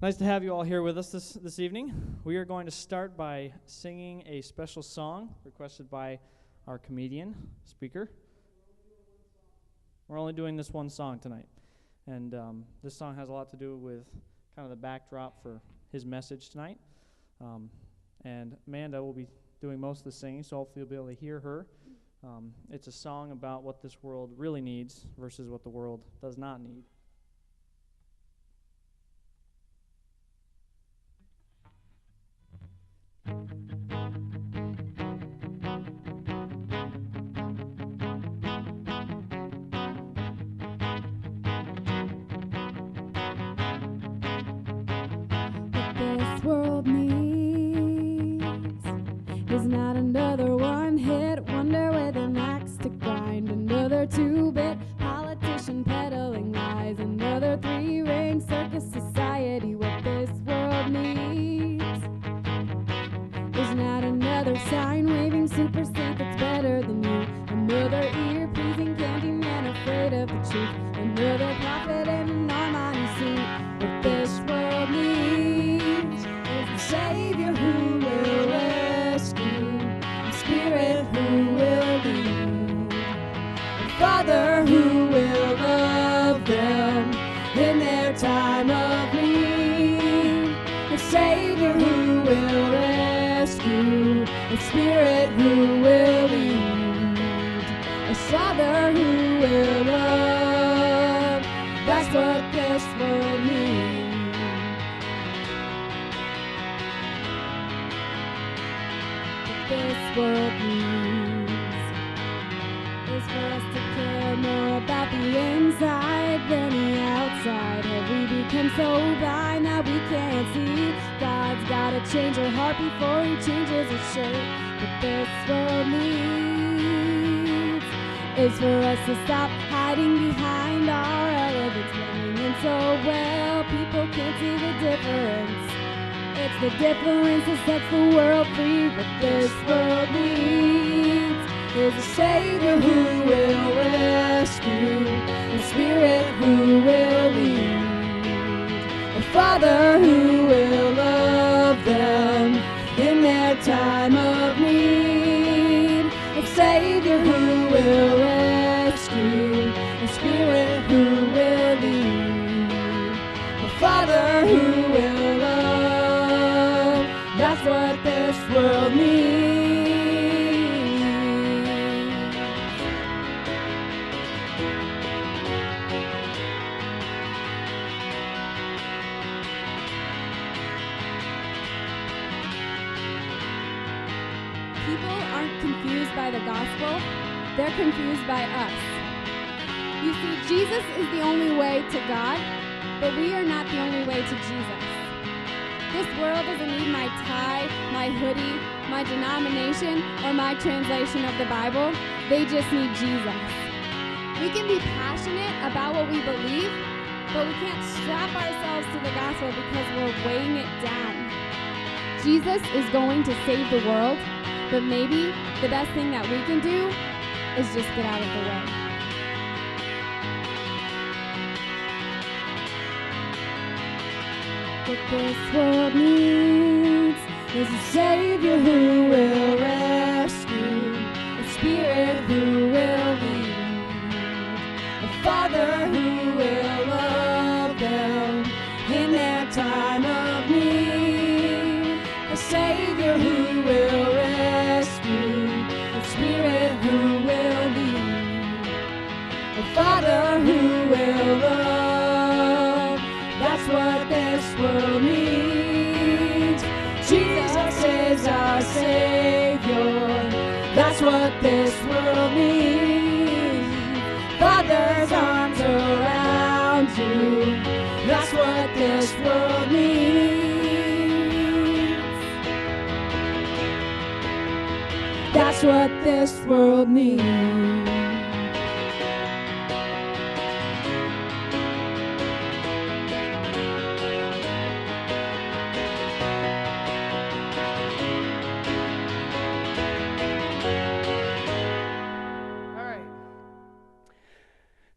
Nice to have you all here with us this evening. We are going to start by singing a special song requested by our comedian speaker. We're only doing this one song tonight. And this song has a lot to do with kind of the backdrop for his message tonight. And Amanda will be doing most of the singing, so hopefully you'll be able to hear her. It's a song about what this world really needs versus what the world does not need. This world needs is not another one-hit wonder with an axe to grind, another two-bit politician peddling lies, another three-ring circus society. What this world needs is not another sign-waving super saint that's better than you, another ear-pleasing candy man afraid of the truth, another prophet in an Armani suit. What this world needs is a Savior who will rescue, a Spirit who will lead, a Father who will love them in their time of need, a Savior who will rescue, a Spirit who will lead, a Father who will love. That's what this world needs. This world needs is for us to care more about the inside than the outside. Have we become so blind that we can't see? God's gotta change our heart before he changes his shirt. What this world needs is for us to stop hiding behind our elegance, blending in so well people can't see the difference. It's the difference that sets the world free. What this world needs is a Savior who will rescue, a Spirit who will lead, a Father who will love them in their time of need, a Savior who will rescue, a Spirit who will lead, a Father who will love. That's what this world needs. People aren't confused by the gospel, they're confused by us. You see, Jesus is the only way to God, but we are not the only way to Jesus. This world doesn't need my tie, my hoodie, my denomination, or my translation of the Bible. They just need Jesus. We can be passionate about what we believe, but we can't strap ourselves to the gospel because we're weighing it down. Jesus is going to save the world, but maybe the best thing that we can do is just get out of the way. What this world needs is a Savior who will rescue, a Spirit who will lead, a Father who will love them in their time of need, a Savior who will rescue, a Spirit who will lead, a Father who will love. That's what this world needs. Jesus is our Savior. That's what this world needs. Father's arms around you. That's what this world needs. That's what this world needs.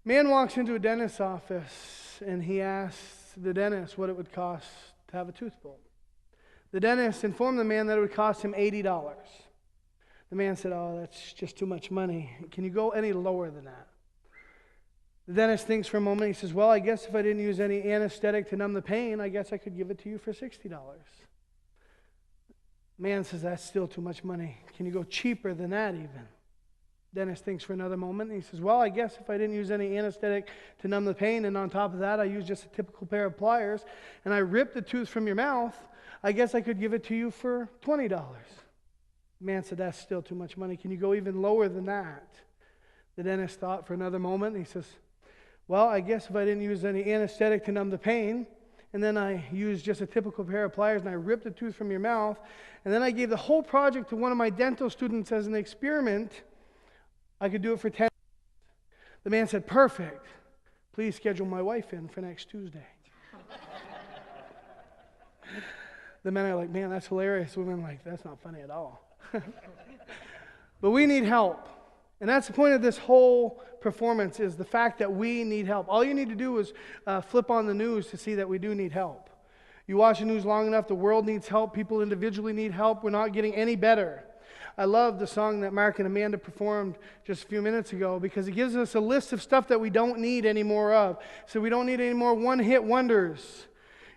Man walks into a dentist's office and he asks the dentist what it would cost to have a tooth pulled. The dentist informed the man that it would cost him $80. The man said, "Oh, that's just too much money. Can you go any lower than that?" The dentist thinks for a moment. He says, "Well, I guess if I didn't use any anesthetic to numb the pain, I guess I could give it to you for $60. Man says, "That's still too much money. Can you go cheaper than that even?" Dentist thinks for another moment. And he says, "Well, I guess if I didn't use any anesthetic to numb the pain, and on top of that, I used just a typical pair of pliers, and I ripped the tooth from your mouth, I guess I could give it to you for $20. Man said, "That's still too much money. Can you go even lower than that?" The dentist thought for another moment. And he says, "Well, I guess if I didn't use any anesthetic to numb the pain, and then I used just a typical pair of pliers, and I ripped the tooth from your mouth, and then I gave the whole project to one of my dental students as an experiment, I could do it for $10. The man said, "Perfect. Please schedule my wife in for next Tuesday." The men are like, "Man, that's hilarious." Women are like, "That's not funny at all." But we need help. And that's the point of this whole performance, is the fact that we need help. All you need to do is flip on the news to see that we do need help. You watch the news long enough, the world needs help. People individually need help. We're not getting any better. I love the song that Mark and Amanda performed just a few minutes ago, because it gives us a list of stuff that we don't need any more of. So we don't need any more one-hit wonders.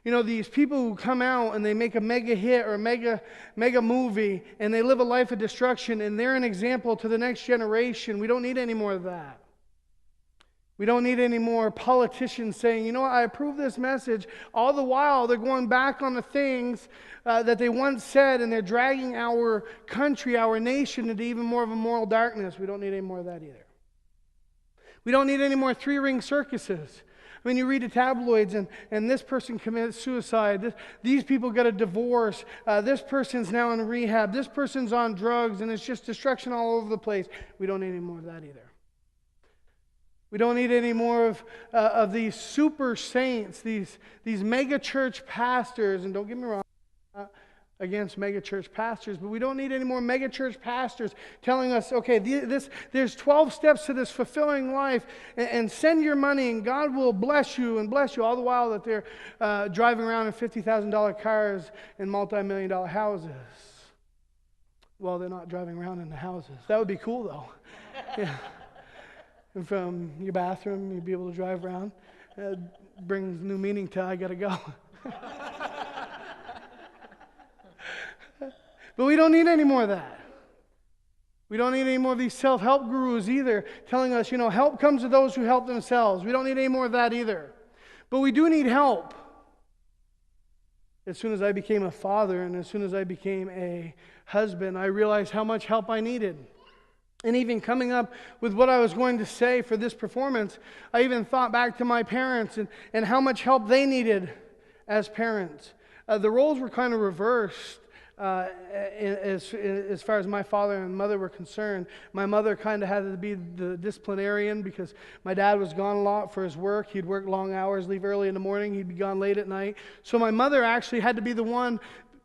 You know, these people who come out and they make a mega hit or a mega movie, and they live a life of destruction, and they're an example to the next generation. We don't need any more of that. We don't need any more politicians saying, "You know what, I approve this message." All the while, they're going back on the things that they once said, and they're dragging our country, our nation, into even more of a moral darkness. We don't need any more of that either. We don't need any more three-ring circuses. I mean, you read the tabloids, and this person committed suicide. These people got a divorce. This person's now in rehab. This person's on drugs, and it's just destruction all over the place. We don't need any more of that either. We don't need any more of these super saints, these mega church pastors. And don't get me wrong, I'm not against mega church pastors, but we don't need any more mega church pastors telling us, "Okay, there's 12 steps to this fulfilling life, and send your money, and God will bless you and bless you," all the while that they're driving around in $50,000 cars and multi-million-dollar houses. Well, they're not driving around in the houses. That would be cool, though. Yeah. And from your bathroom, you'd be able to drive around. Brings new meaning to "I gotta go." But we don't need any more of that. We don't need any more of these self-help gurus either, telling us, help comes to those who help themselves. We don't need any more of that either. But we do need help. As soon as I became a father, and as soon as I became a husband, I realized how much help I needed. And even coming up with what I was going to say for this performance, I even thought back to my parents and how much help they needed as parents. The roles were kind of reversed as far as my father and mother were concerned. My mother kind of had to be the disciplinarian, because my dad was gone a lot for his work. He'd work long hours, leave early in the morning. He'd be gone late at night. So my mother actually had to be the one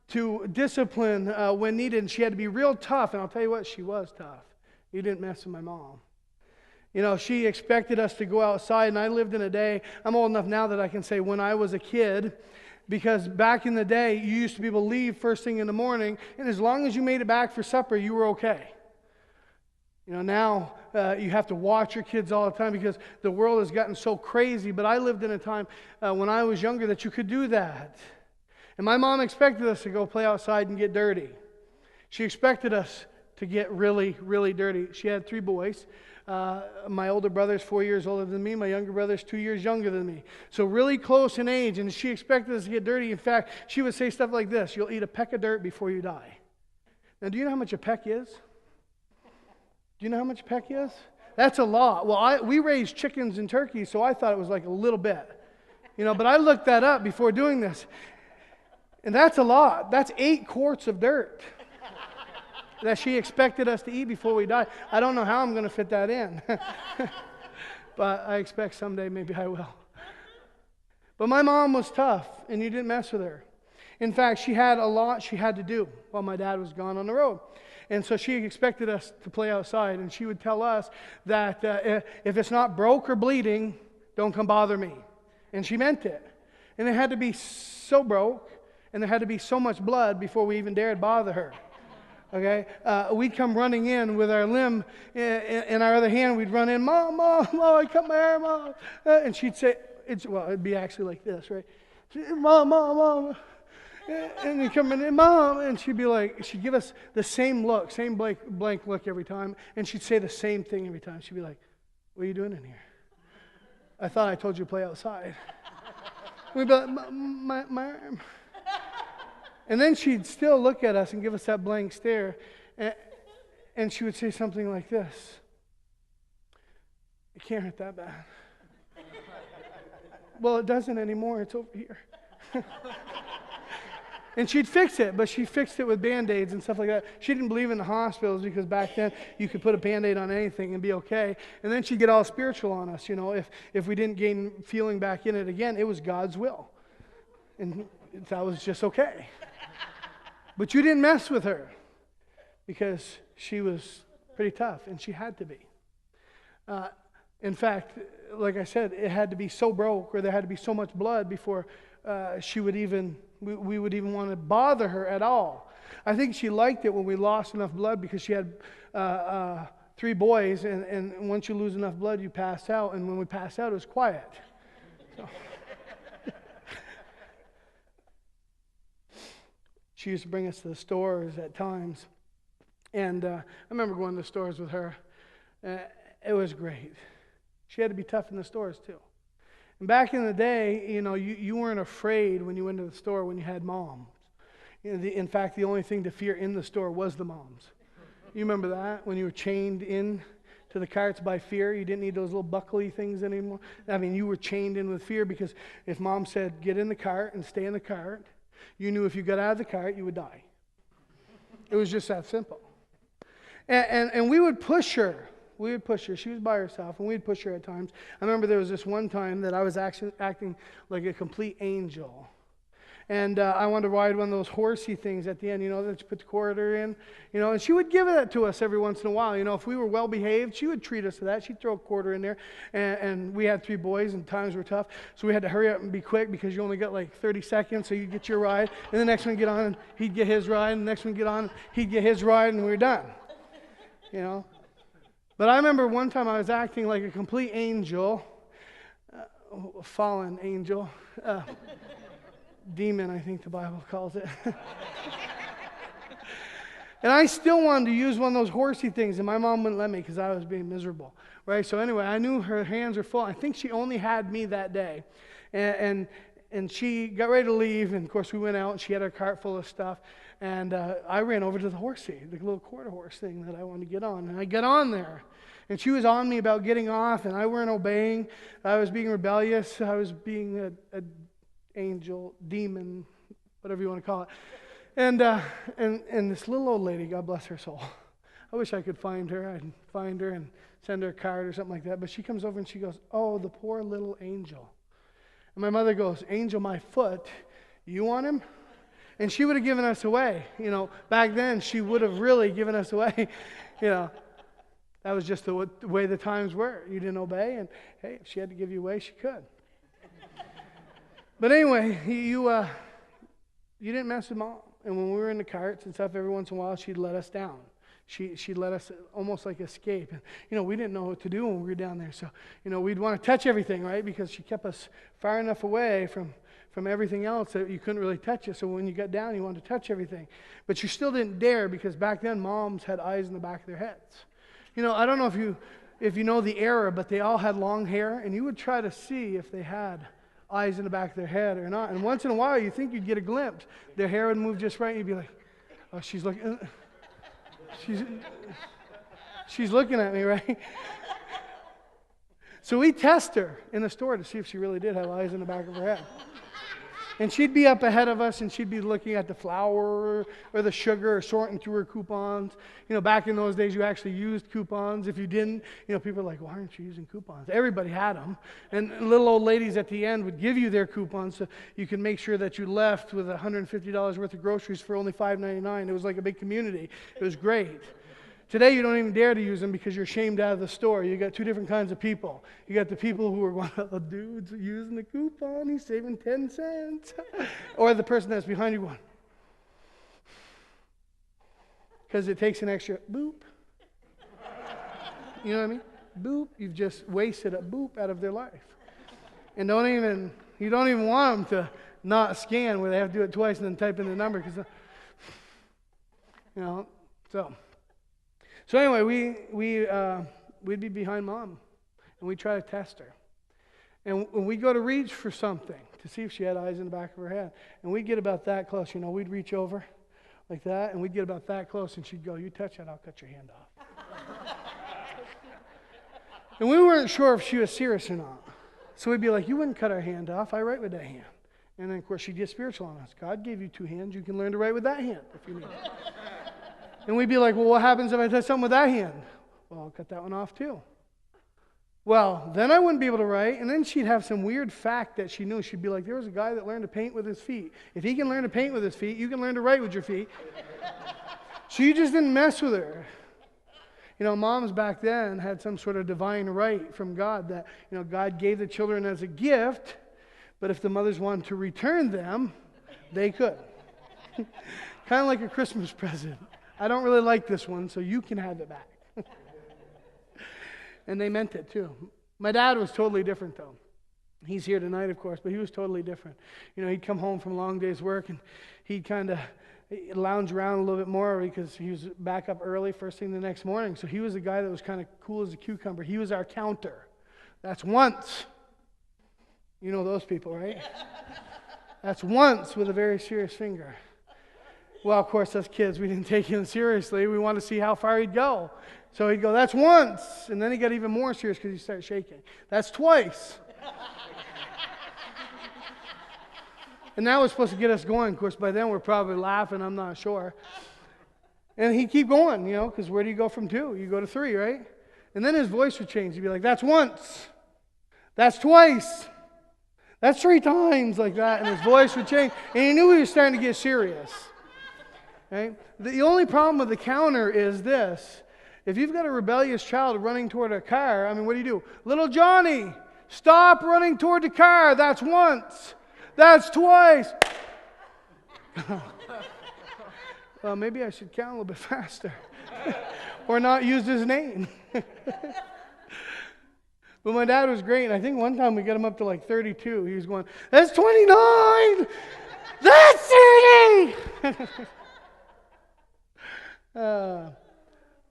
to discipline when needed, and she had to be real tough. And I'll tell you what, she was tough. You didn't mess with my mom. She expected us to go outside, and I lived in a day, I'm old enough now that I can say when I was a kid, because back in the day, you used to be able to leave first thing in the morning, and as long as you made it back for supper, you were okay. Now you have to watch your kids all the time because the world has gotten so crazy, but I lived in a time when I was younger that you could do that. And my mom expected us to go play outside and get dirty. She expected us to get really, really dirty. She had 3 boys. My older brother's 4 years older than me. My younger brother's 2 years younger than me. So really close in age, and she expected us to get dirty. In fact, she would say stuff like this: "You'll eat a peck of dirt before you die." Now, do you know how much a peck is? Do you know how much a peck is? That's a lot. Well, we raised chickens and turkeys, so I thought it was like a little bit. But I looked that up before doing this. And that's a lot. That's 8 quarts of dirt that she expected us to eat before we die. I don't know how I'm going to fit that in. But I expect someday maybe I will. But my mom was tough, and you didn't mess with her. In fact, she had a lot she had to do while my dad was gone on the road. And so she expected us to play outside, and she would tell us that if it's not broke or bleeding, don't come bother me. And she meant it. And it had to be so broke And there had to be so much blood before we even dared bother her. Okay? We'd come running in with our limb in our other hand. We'd run in, Mom, Mom, Mom, I cut my hair, Mom. And she'd say, it'd be actually like this, right? Mom, Mom, Mom. And then come in, Mom, and she'd be like, she'd give us the same look, same blank look every time, and she'd say the same thing every time. She'd be like, what are you doing in here? I thought I told you to play outside. We'd be like, my arm. And then she'd still look at us and give us that blank stare, and she would say something like this, it can't hurt that bad. Well, it doesn't anymore, it's over here. And she'd fix it, but she fixed it with Band-Aids and stuff like that. She didn't believe in the hospitals because back then you could put a Band-Aid on anything and be okay. And then she'd get all spiritual on us, if we didn't gain feeling back in it again, it was God's will. And that was just okay. But you didn't mess with her because she was pretty tough, and she had to be. In fact, like I said, it had to be so broke, or there had to be so much blood before we would even want to bother her at all. I think she liked it when we lost enough blood because she had 3 boys, and once you lose enough blood, you pass out, and when we passed out, it was quiet. So. She used to bring us to the stores at times, and I remember going to the stores with her. It was great. She had to be tough in the stores too. And back in the day, you weren't afraid when you went to the store when you had moms. In fact, the only thing to fear in the store was the moms. You remember that? When you were chained in to the carts by fear, you didn't need those little buckly things anymore. I mean, you were chained in with fear because if mom said, get in the cart and stay in the cart, you knew if you got out of the cart, you would die. It was just that simple. And we would push her. We would push her. She was by herself, and we'd push her at times. I remember there was this one time that I was acting like a complete angel. And I wanted to ride one of those horsey things at the end, that you put the quarter in. And she would give that to us every once in a while. If we were well behaved, she would treat us to that. She'd throw a quarter in there. And we had 3 boys, and times were tough. So we had to hurry up and be quick because you only got like 30 seconds, so you'd get your ride. And the next one would get on, and he'd get his ride. And the next one would get on, he'd get his ride, and we were done. But I remember one time I was acting like a complete angel, a fallen angel, demon, I think the Bible calls it. And I still wanted to use one of those horsey things, and my mom wouldn't let me because I was being miserable, right? So anyway, I knew her hands were full. I think she only had me that day. And she got ready to leave, and of course we went out, and she had her cart full of stuff. And I ran over to the horsey, the little quarter horse thing that I wanted to get on. And I got on there. And she was on me about getting off, and I weren't obeying. I was being rebellious. I was being a angel, demon, whatever you want to call it. And this little old lady, God bless her soul. I wish I could find her. I'd find her and send her a card or something like that. But she comes over and she goes, oh, the poor little angel. And my mother goes, Angel, my foot, you want him? And she would have given us away. Back then she would have really given us away. That was just the way the times were. You didn't obey, and hey, if she had to give you away, she could. But anyway, you didn't mess with mom. And when we were in the carts and stuff, every once in a while, she'd let us down. She'd let us almost like escape. And, we didn't know what to do when we were down there. So, we'd want to touch everything, right? Because she kept us far enough away from everything else that you couldn't really touch it. So when you got down, you wanted to touch everything. But you still didn't dare because back then, moms had eyes in the back of their heads. I don't know if you know the era, but they all had long hair, and you would try to see if they had eyes in the back of their head or not. And once in a while, you think you'd get a glimpse. Their hair would move just right, and you'd be like, oh, she's looking. She's looking at me, right? So we test her in the store to see if she really did have eyes in the back of her head. And she'd be up ahead of us, and she'd be looking at the flour or the sugar or sorting through her coupons. Back in those days, you actually used coupons. If you didn't, people are like, why aren't you using coupons? Everybody had them. And little old ladies at the end would give you their coupons so you could make sure that you left with $150 worth of groceries for only $5.99. It was like a big community. It was great. Today, you don't even dare to use them because you're shamed out of the store. You got two different kinds of people. You got the people who are going, oh, dude's using the coupon, he's saving 10 cents. Or the person that's behind you going, because it takes an extra boop. You know what I mean? Boop. You've just wasted a boop out of their life. And you don't even want them to not scan where they have to do it twice and then type in the number. Because, So anyway, we'd be behind Mom, and we'd try to test her. And when we go to reach for something to see if she had eyes in the back of her head, and we'd get about that close, we'd reach over like that, and we'd get about that close, and she'd go, you touch that, I'll cut your hand off. And we weren't sure if she was serious or not. So we'd be like, you wouldn't cut our hand off, I write with that hand. And then, of course, she'd get spiritual on us. God gave you two hands, you can learn to write with that hand if you need it. And we'd be like, well, what happens if I touch something with that hand? Well, I'll cut that one off too. Well, then I wouldn't be able to write, and then she'd have some weird fact that she knew. She'd be like, there was a guy that learned to paint with his feet. If he can learn to paint with his feet, you can learn to write with your feet. So you just didn't mess with her. Moms back then had some sort of divine right from God that, God gave the children as a gift, but if the mothers wanted to return them, they could. Kind of like a Christmas present. I don't really like this one, so you can have it back. And they meant it too. My dad was totally different though. He's here tonight, of course, but he was totally different. He'd come home from a long day's work and he'd kind of lounge around a little bit more because he was back up early first thing the next morning. So he was a guy that was kind of cool as a cucumber. He was our counter. That's once. You know those people, right? That's once with a very serious finger. Well, of course, us kids, we didn't take him seriously. We wanted to see how far he'd go. So he'd go, that's once. And then he got even more serious because he started shaking. That's twice. And that was supposed to get us going. Of course, by then we're probably laughing, I'm not sure. And he'd keep going, because where do you go from 2? You go to 3, right? And then his voice would change. He'd be like, that's once. That's twice. That's 3 times, like that. And his voice would change. And he knew he was starting to get serious. Right? The only problem with the counter is this. If you've got a rebellious child running toward a car, what do? Little Johnny, stop running toward the car. That's once. That's twice. Well, maybe I should count a little bit faster. Or not use his name. But my dad was great. And I think one time we got him up to like 32. He was going, that's 29. That's 30.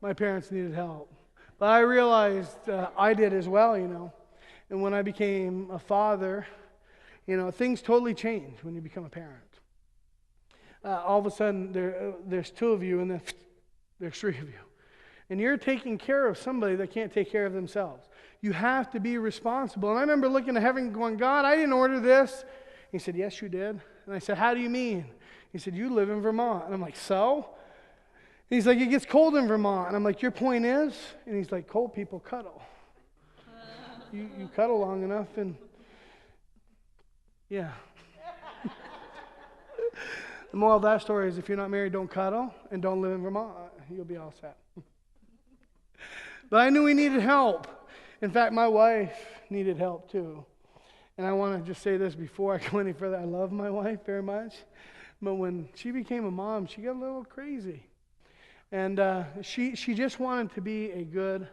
My parents needed help. But I realized I did as well, And when I became a father, things totally change when you become a parent. All of a sudden, there's 2 of you, and then there's 3 of you. And you're taking care of somebody that can't take care of themselves. You have to be responsible. And I remember looking to heaven going, God, I didn't order this. He said, yes, you did. And I said, how do you mean? He said, you live in Vermont. And I'm like, so? And he's like, it gets cold in Vermont. And I'm like, your point is? And he's like, cold people cuddle. You cuddle long enough and, yeah. The moral of that story is if you're not married, don't cuddle and don't live in Vermont. You'll be all set. But I knew we needed help. In fact, my wife needed help too. And I want to just say this before I go any further. I love my wife very much. But when she became a mom, she got a little crazy. And she just wanted to be a good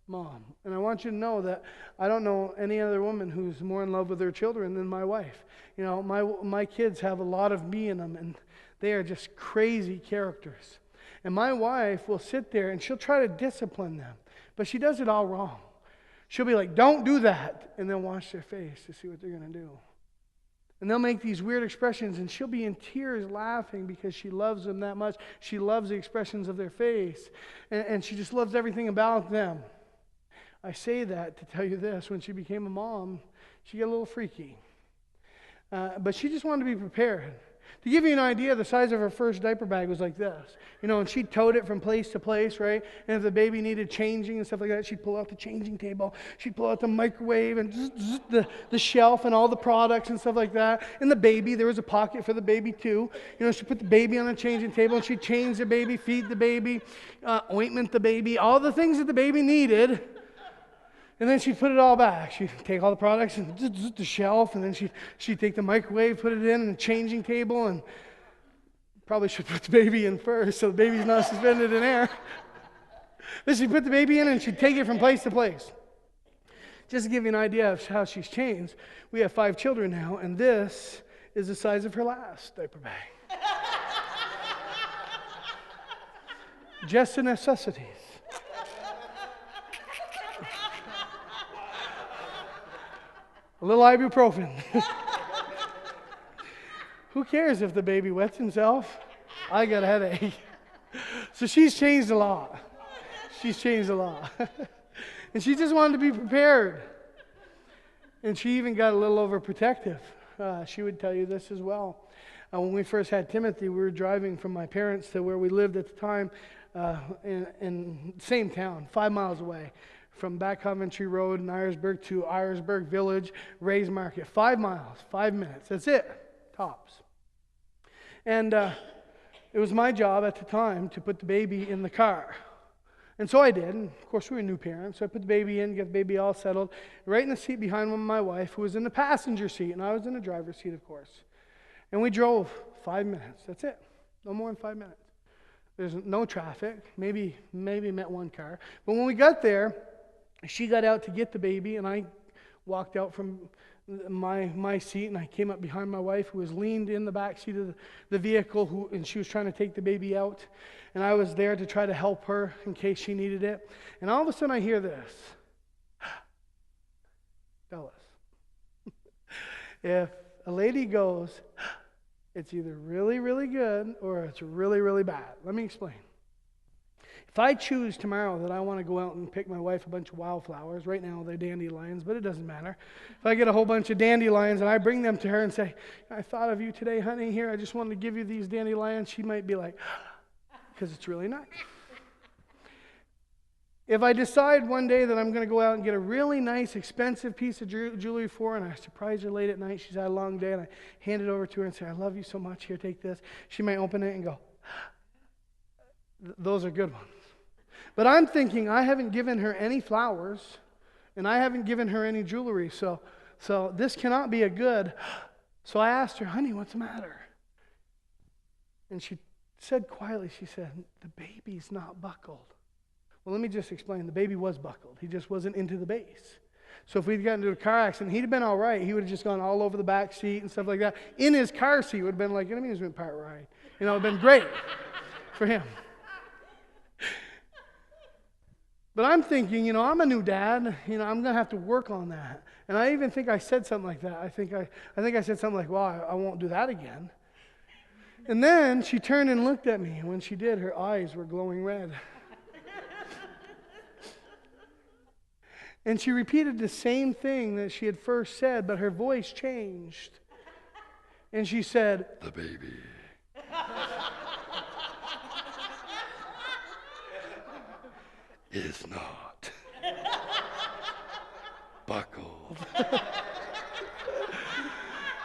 mom. And I want you to know that I don't know any other woman who's more in love with her children than my wife. My kids have a lot of me in them, and they are just crazy characters. And my wife will sit there and she'll try to discipline them, but she does it all wrong. She'll be like, don't do that, and then watch their face to see what they're going to do. And they'll make these weird expressions, and she'll be in tears laughing because she loves them that much. She loves the expressions of their face, and she just loves everything about them. I say that to tell you this. When she became a mom, she got a little freaky. But she just wanted to be prepared. To give you an idea, the size of her first diaper bag was like this. And she'd tote it from place to place, right? And if the baby needed changing and stuff like that, she'd pull out the changing table. She'd pull out the microwave and the shelf and all the products and stuff like that. And the baby, there was a pocket for the baby too. She'd put the baby on a changing table and she'd change the baby, feed the baby, ointment the baby, all the things that the baby needed. And then she'd put it all back. She'd take all the products and the shelf, and then she'd take the microwave, put it in the changing table, and probably should put the baby in first so the baby's not suspended in air. Then she'd put the baby in and she'd take it from place to place. Just to give you an idea of how she's changed, we have 5 children now, and this is the size of her last diaper bag. Just the necessities. A little ibuprofen. Who cares if the baby wets himself? I got a headache. So she's changed a lot. She's changed a lot. And she just wanted to be prepared. And she even got a little overprotective. She would tell you this as well. When we first had Timothy, we were driving from my parents to where we lived at the time in the same town, 5 miles away. From Back Coventry Road in Irisburg to Irisburg Village, Ray's Market. 5 miles, 5 minutes. That's it, tops. And it was my job at the time to put the baby in the car. And so I did. And of course, we were new parents. So I put the baby in, get the baby all settled, right in the seat behind my wife, who was in the passenger seat, and I was in the driver's seat, of course. And we drove 5 minutes. That's it. No more than 5 minutes. There's no traffic. Maybe met one car. But when we got there, she got out to get the baby, and I walked out from my seat, and I came up behind my wife, who was leaned in the back seat of the vehicle, and she was trying to take the baby out. And I was there to try to help her in case she needed it. And all of a sudden I hear this. Fellas, if a lady goes, it's either really, really good or it's really, really bad. Let me explain. If I choose tomorrow that I want to go out and pick my wife a bunch of wildflowers, right now they're dandelions, but it doesn't matter. If I get a whole bunch of dandelions and I bring them to her and say, I thought of you today, honey, here, I just wanted to give you these dandelions, she might be like, because it's really nice. If I decide one day that I'm going to go out and get a really nice, expensive piece of jewelry for her, and I surprise her late at night, she's had a long day, and I hand it over to her and say, I love you so much, here, take this. She might open it and go, those are good ones. But I'm thinking, I haven't given her any flowers, and I haven't given her any jewelry, so this cannot be a good. So I asked her, honey, what's the matter? And she said quietly, she said, the baby's not buckled. Well, let me just explain. The baby was buckled. He just wasn't into the base. So if we'd gotten into a car accident, he'd have been all right. He would have just gone all over the back seat and stuff like that. In his car seat would have been like an amusement park ride. It would have been great for him. But I'm thinking, I'm a new dad. I'm going to have to work on that. And I even think I said something like that. I think I said something like, well, I won't do that again. And then she turned and looked at me. And when she did, her eyes were glowing red. And she repeated the same thing that she had first said, but her voice changed. And she said, the baby. Is not buckled.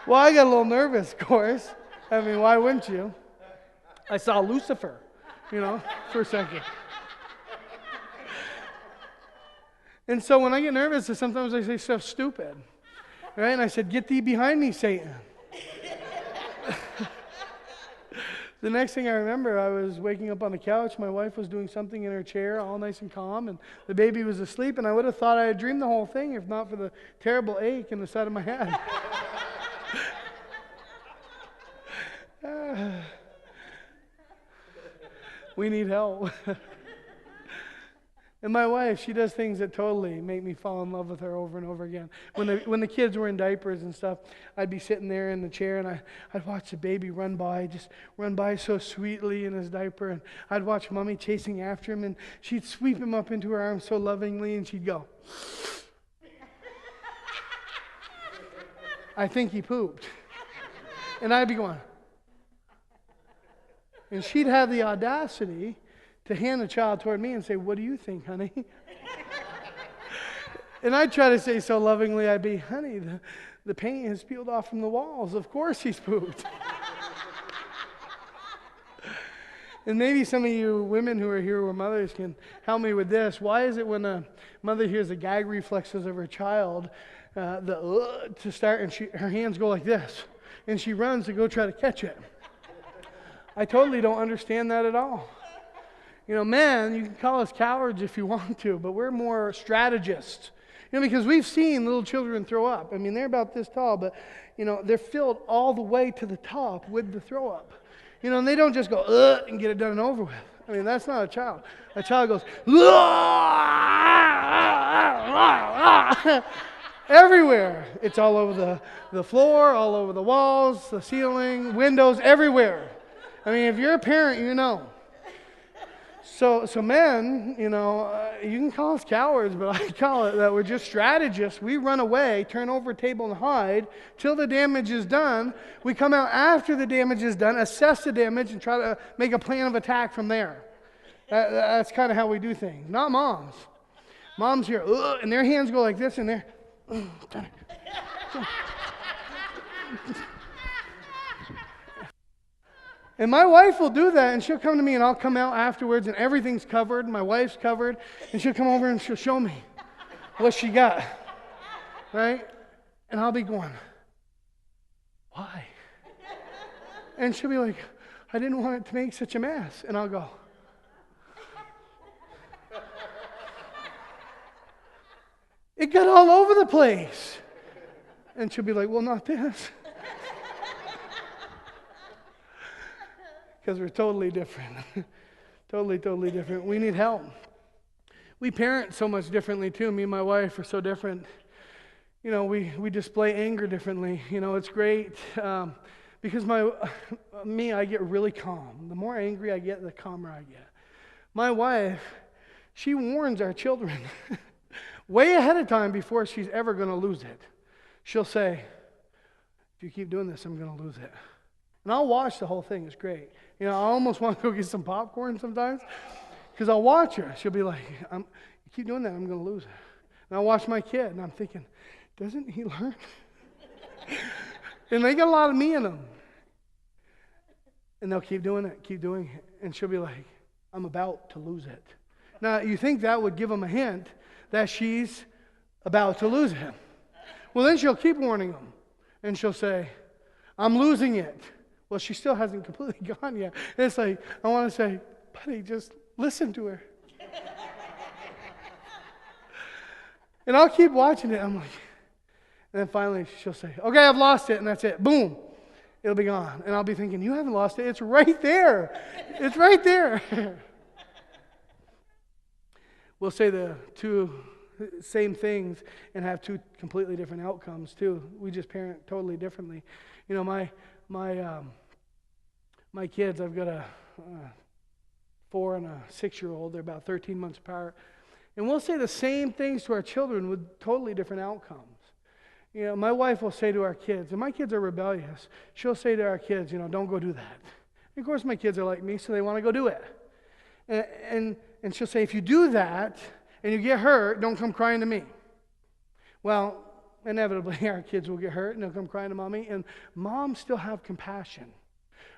Well, I got a little nervous, of course. I mean, why wouldn't you? I saw Lucifer, for a second. And so when I get nervous, sometimes I say stuff stupid. Right? And I said, get thee behind me, Satan. The next thing I remember, I was waking up on the couch. My wife was doing something in her chair, all nice and calm, and the baby was asleep, and I would have thought I had dreamed the whole thing if not for the terrible ache in the side of my head. We need help. And my wife, she does things that totally make me fall in love with her over and over again. When the kids were in diapers and stuff, I'd be sitting there in the chair and I'd watch the baby run by so sweetly in his diaper, and I'd watch Mommy chasing after him, and she'd sweep him up into her arms so lovingly, and she'd go, I think he pooped. And I'd be going, And she'd have the audacity to hand the child toward me and say, "What do you think, honey?" And I'd try to say so lovingly, I'd be, "Honey, the paint has peeled off from the walls. Of course he's pooped." And maybe some of you women who are here who are mothers can help me with this. Why is it when a mother hears the gag reflexes of her child, to start, and her hands go like this, and she runs to go try to catch it? I totally don't understand that at all. You know, men, you can call us cowards if you want to, but we're more strategists. You know, because we've seen little children throw up. I mean, they're about this tall, but, you know, they're filled all the way to the top with the throw up. You know, and they don't just go, and get it done and over with. I mean, that's not a child. A child goes, everywhere. It's all over the floor, all over the walls, the ceiling, windows, everywhere. I mean, if you're a parent, you know. So men, you know, you can call us cowards, but I call it that we're just strategists. We run away, turn over a table and hide till the damage is done. We come out after the damage is done, assess the damage, and try to make a plan of attack from there. That's kind of how we do things. Not moms. Moms here, and their hands go like this, and they're, and my wife will do that, and she'll come to me, and I'll come out afterwards, and everything's covered. My wife's covered, and she'll come over and she'll show me what she got, right? And I'll be going, "Why?" And she'll be like, "I didn't want it to make such a mess." And I'll go, "It got all over the place." And she'll be like, "Well, not this." Because we're totally different. Totally different. We need help. We parent so much differently too. Me and my wife are so different. You know, we display anger differently. You know, it's great because I get really calm. The more angry I get, the calmer I get. My wife, she warns our children way ahead of time before she's ever going to lose it. She'll say, "If you keep doing this, I'm going to lose it." And I'll watch the whole thing. It's great. You know, I almost want to go get some popcorn sometimes because I'll watch her. She'll be like, "You keep doing that, I'm going to lose it." And I'll watch my kid, and I'm thinking, doesn't he learn? And they got a lot of me in them. And they'll keep doing it, and she'll be like, "I'm about to lose it." Now, you think that would give them a hint that she's about to lose him. Well, then she'll keep warning them, and she'll say, "I'm losing it." Well, she still hasn't completely gone yet. And it's like, I want to say, "Buddy, just listen to her." And I'll keep watching it. I'm like, and then finally she'll say, "Okay, I've lost it," and that's it. Boom. It'll be gone. And I'll be thinking, "You haven't lost it. It's right there. It's right there." We'll say the two same things and have two completely different outcomes too. We just parent totally differently. You know, my kids, I've got a 4 and a 6-year-old. They're about 13 months apart. And we'll say the same things to our children with totally different outcomes. You know, my wife will say to our kids, and my kids are rebellious, she'll say to our kids, "You know, don't go do that." And of course, my kids are like me, so they want to go do it. And she'll say, "If you do that and you get hurt, don't come crying to me." Well, inevitably, our kids will get hurt, and they'll come crying to mommy. And moms still have compassion,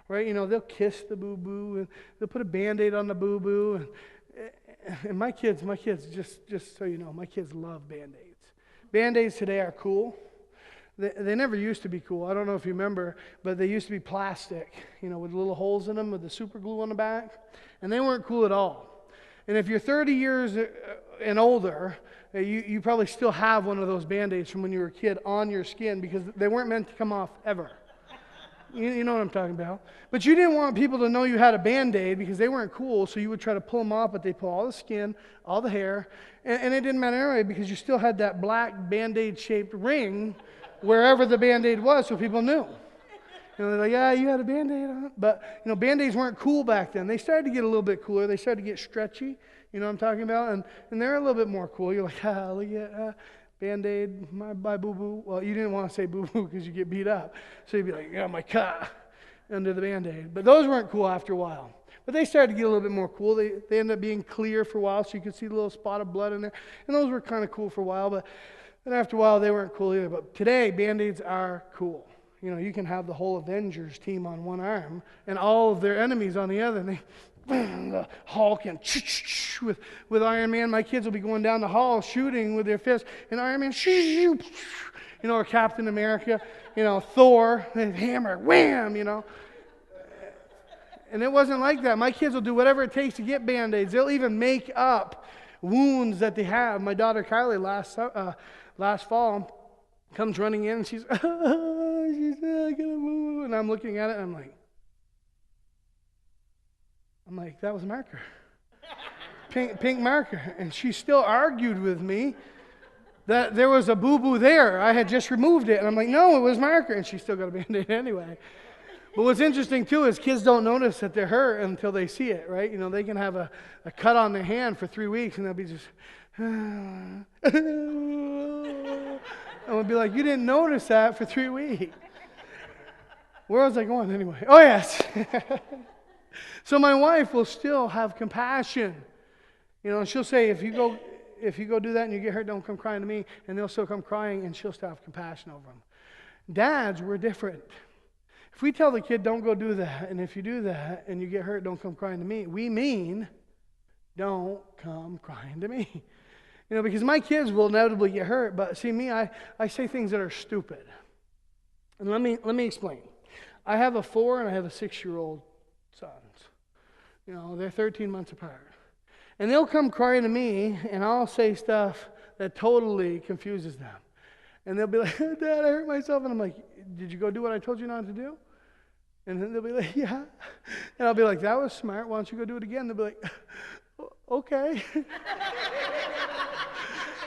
right? You know, they'll kiss the boo-boo, and they'll put a Band-Aid on the boo-boo. And my kids, just so you know, my kids love Band-Aids. Band-Aids today are cool. They never used to be cool. I don't know if you remember, but they used to be plastic, you know, with little holes in them with the super glue on the back. And they weren't cool at all. And if you're 30 years and older, you probably still have one of those Band-Aids from when you were a kid on your skin because they weren't meant to come off ever. You know what I'm talking about. But you didn't want people to know you had a Band-Aid because they weren't cool, so you would try to pull them off, but they pull all the skin, all the hair, and it didn't matter anyway because you still had that black Band-Aid-shaped ring wherever the Band-Aid was, so people knew. You know, they're like, "Yeah, you had a Band-Aid on it." But, you know, Band-Aids weren't cool back then. They started to get a little bit cooler. They started to get stretchy. You know what I'm talking about? And they're a little bit more cool. You're like, look at Band-Aid, my boo-boo. Well, you didn't want to say boo-boo because you get beat up. So you'd be like, "Yeah, my cut." under the Band-Aid. But those weren't cool after a while. But they started to get a little bit more cool. They ended up being clear for a while, so you could see the little spot of blood in there. And those were kind of cool for a while, but then after a while, they weren't cool either. But today, Band-Aids are cool. You know, you can have the whole Avengers team on one arm and all of their enemies on the other. And the Hulk and with Iron Man. My kids will be going down the hall shooting with their fists. And Iron Man, you know, or Captain America, you know, Thor, hammer, wham, you know. And it wasn't like that. My kids will do whatever it takes to get Band-Aids. They'll even make up wounds that they have. My daughter Kylie last fall comes running in and she's not gonna move. And I'm looking at it and I'm like, that was a marker. Pink marker. And she still argued with me that there was a boo-boo there. I had just removed it. And I'm like, no, it was marker. And she still got a Band-Aid anyway. But what's interesting, too, is kids don't notice that they're hurt until they see it, right? You know, they can have a cut on their hand for 3 weeks, and they'll be just... and we'll be like, you didn't notice that for 3 weeks. Where was I going anyway? Oh, yes. So my wife will still have compassion. You know, she'll say, if you go do that and you get hurt, don't come crying to me. And they'll still come crying, and she'll still have compassion over them. Dads, we're different. If we tell the kid, don't go do that, and if you do that and you get hurt, don't come crying to me, we mean, don't come crying to me. You know, because my kids will inevitably get hurt, but see me, I say things that are stupid. And let me explain. I have a 4 and I have a 6-year-old sons. You know, they're 13 months apart. And they'll come crying to me, and I'll say stuff that totally confuses them. And they'll be like, Dad, I hurt myself. And I'm like, did you go do what I told you not to do? And then they'll be like, yeah. And I'll be like, that was smart. Why don't you go do it again? They'll be like, okay.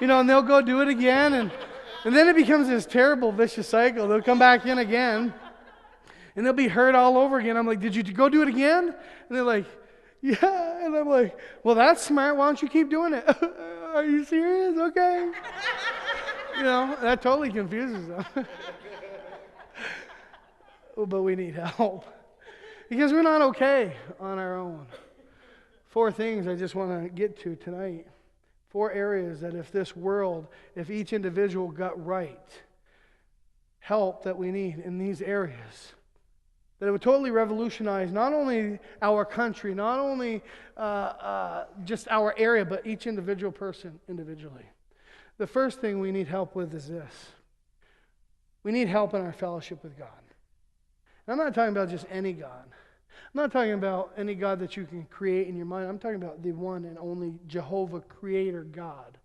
You know, and they'll go do it again. And then it becomes this terrible vicious cycle. They'll come back in again. And they'll be hurt all over again. I'm like, did you go do it again? And they're like, yeah. And I'm like, well, that's smart. Why don't you keep doing it? Are you serious? Okay. You know, that totally confuses them. But we need help. Because we're not okay on our own. 4 things I just want to get to tonight. 4 areas that if each individual got right, help that we need in these areas, that it would totally revolutionize not only our country, not only just our area, but each individual person individually. The first thing we need help with is this. We need help in our fellowship with God. And I'm not talking about just any God. I'm not talking about any God that you can create in your mind. I'm talking about the one and only Jehovah Creator God.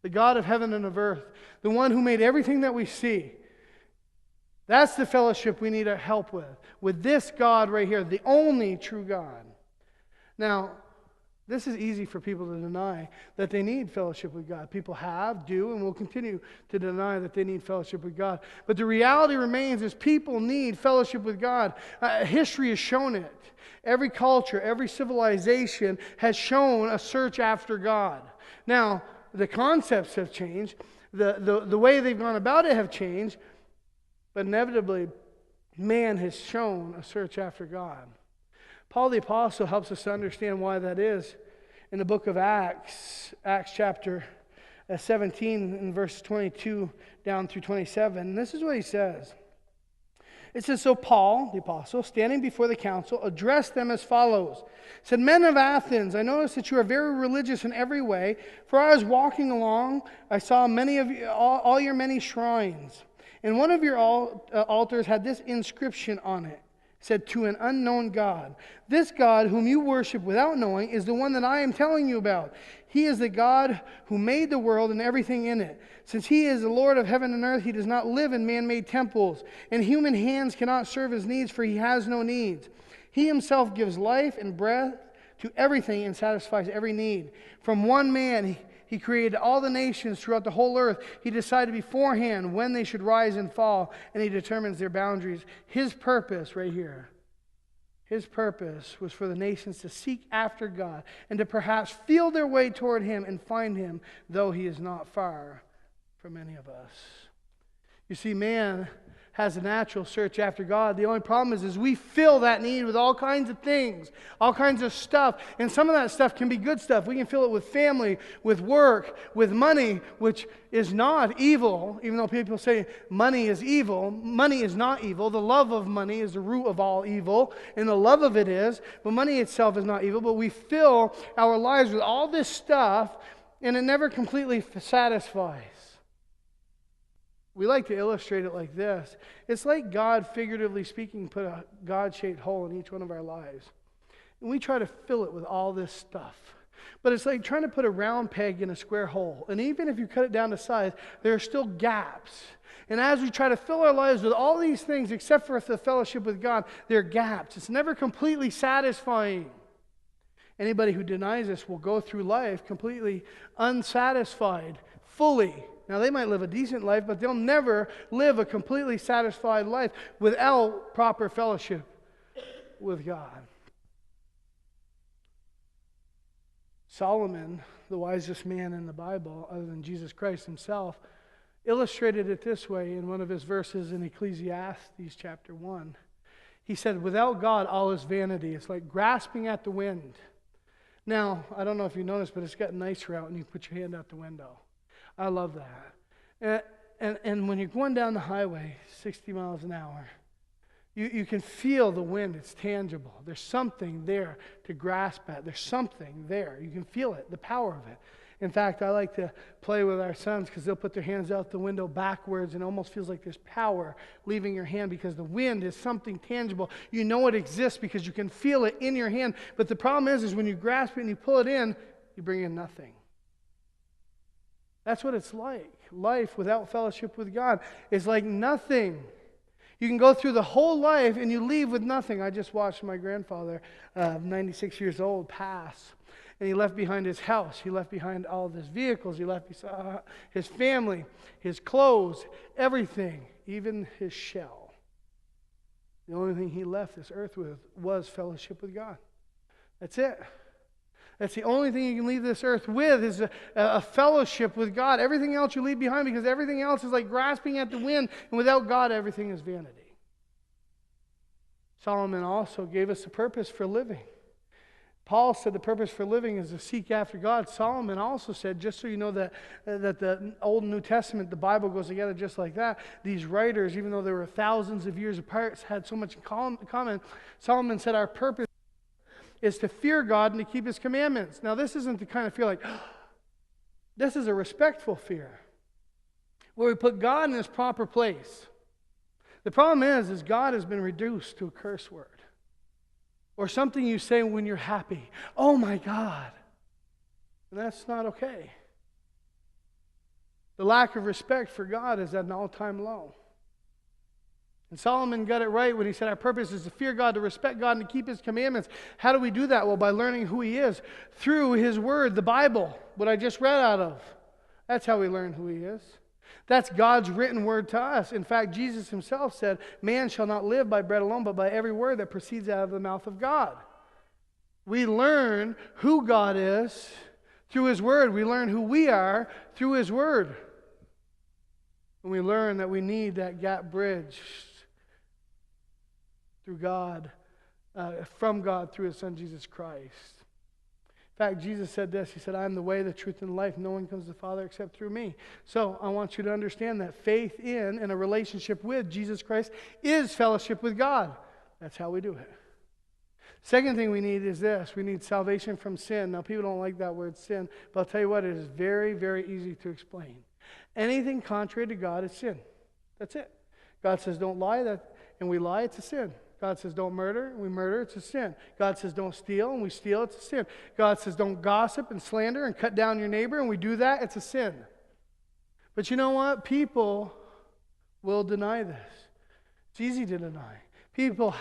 The God of heaven and of earth. The one who made everything that we see. That's the fellowship we need our help with. With this God right here, the only true God. Now, this is easy for people to deny that they need fellowship with God. People do, and will continue to deny that they need fellowship with God. But the reality remains is people need fellowship with God. History has shown it. Every culture, every civilization has shown a search after God. Now, the concepts have changed. The way they've gone about it have changed. But inevitably, man has shown a search after God. Paul the Apostle helps us to understand why that is in the book of Acts chapter 17, in verse 22 down through 27. And this is what he says. It says, so Paul, the Apostle, standing before the council, addressed them as follows. He said, men of Athens, I notice that you are very religious in every way. For I was walking along, I saw many of you, all your many shrines. And one of your altars had this inscription on it. Said, to an unknown God. This God whom you worship without knowing is the one that I am telling you about. He is the God who made the world and everything in it. Since he is the Lord of heaven and earth, he does not live in man-made temples, and human hands cannot serve his needs, for he has no needs. He himself gives life and breath to everything and satisfies every need. From one man he created all the nations throughout the whole earth. He decided beforehand when they should rise and fall, and he determines their boundaries. His purpose, right here, his purpose was for the nations to seek after God and to perhaps feel their way toward him and find him, though he is not far from any of us. You see, man has a natural search after God. The only problem is we fill that need with all kinds of things, all kinds of stuff. And some of that stuff can be good stuff. We can fill it with family, with work, with money, which is not evil. Even though people say money is evil, money is not evil. The love of money is the root of all evil, and the love of it is, but money itself is not evil. But we fill our lives with all this stuff, and it never completely satisfies. We like to illustrate it like this. It's like God, figuratively speaking, put a God-shaped hole in each one of our lives. And we try to fill it with all this stuff. But it's like trying to put a round peg in a square hole. And even if you cut it down to size, there are still gaps. And as we try to fill our lives with all these things, except for the fellowship with God, there are gaps. It's never completely satisfying. Anybody who denies this will go through life completely unsatisfied, fully. Now, they might live a decent life, but they'll never live a completely satisfied life without proper fellowship with God. Solomon, the wisest man in the Bible, other than Jesus Christ himself, illustrated it this way in one of his verses in Ecclesiastes chapter 1. He said, without God, all is vanity. It's like grasping at the wind. Now, I don't know if you noticed, but it's gotten nicer out and you put your hand out the window. I love that. And when you're going down the highway, 60 miles an hour, you can feel the wind. It's tangible. There's something there to grasp at. There's something there. You can feel it, the power of it. In fact, I like to play with our sons because they'll put their hands out the window backwards and it almost feels like there's power leaving your hand because the wind is something tangible. You know it exists because you can feel it in your hand. But the problem is when you grasp it and you pull it in, you bring in nothing. That's what it's like. Life without fellowship with God is like nothing. You can go through the whole life and you leave with nothing. I just watched my grandfather, 96 years old, pass. And he left behind his house. He left behind all of his vehicles. He left his family, his clothes, everything, even his shell. The only thing he left this earth with was fellowship with God. That's it. That's the only thing you can leave this earth with is a fellowship with God. Everything else you leave behind because everything else is like grasping at the wind. And without God, everything is vanity. Solomon also gave us a purpose for living. Paul said the purpose for living is to seek after God. Solomon also said, just so you know that the Old and New Testament, the Bible goes together just like that. These writers, even though they were thousands of years apart, had so much in common. Solomon said our purpose is to fear God and to keep His commandments. Now, this isn't the kind of fear like, this is a respectful fear, where we put God in His proper place. The problem is God has been reduced to a curse word. Or something you say when you're happy. Oh my God. And that's not okay. The lack of respect for God is at an all-time low. And Solomon got it right when he said our purpose is to fear God, to respect God, and to keep His commandments. How do we do that? Well, by learning who He is. Through His Word, the Bible, what I just read out of. That's how we learn who He is. That's God's written word to us. In fact, Jesus Himself said, man shall not live by bread alone, but by every word that proceeds out of the mouth of God. We learn who God is through His Word. We learn who we are through His Word. And we learn that we need that gap bridge through God, from God through His Son Jesus Christ. In fact, Jesus said this. He said, I am the way, the truth, and the life. No one comes to the Father except through me. So I want you to understand that faith in and a relationship with Jesus Christ is fellowship with God. That's how we do it. Second thing we need is this. We need salvation from sin. Now, people don't like that word sin, but I'll tell you what, it is very, very easy to explain. Anything contrary to God is sin. That's it. God says don't lie, and we lie, it's a sin. God says don't murder, and we murder, it's a sin. God says don't steal, and we steal, it's a sin. God says don't gossip and slander and cut down your neighbor, and we do that, it's a sin. But you know what? People will deny this. It's easy to deny. People